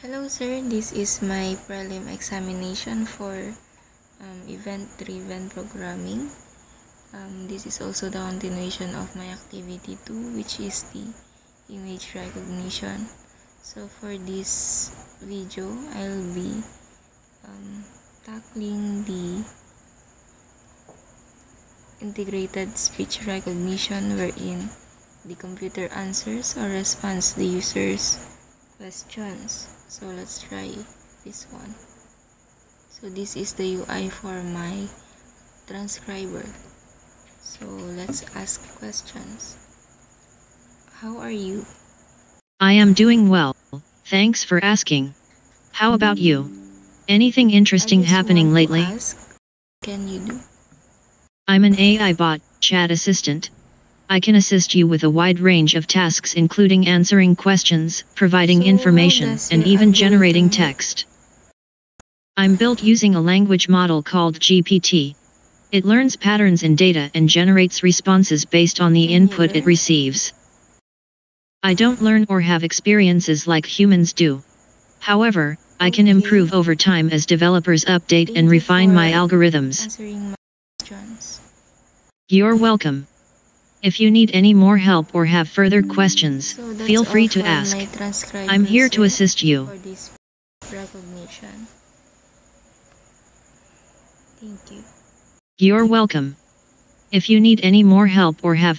Hello sir, this is my prelim examination for event-driven programming. This is also the continuation of my activity 2, which is the image recognition. So for this video, I'll be tackling the integrated speech recognition, wherein the computer answers or responds the user's questions. So let's try this one. So this is the UI for my transcriber. So let's ask questions. How are you? I am doing well. Thanks for asking. How about you? Anything interesting happening lately? Ask, can you do? I'm an AI bot, chat assistant. I can assist you with a wide range of tasks including answering questions, providing information, and even generating text. I'm built using a language model called GPT. It learns patterns in data and generates responses based on the input it receives. I don't learn or have experiences like humans do. However, I can improve over time as developers update and refine my algorithms. Answering my questions. You're welcome. If you need any more help or have further questions, feel free to ask. I'm here to assist you. For this recognition. Thank you. You're welcome. If you need any more help or have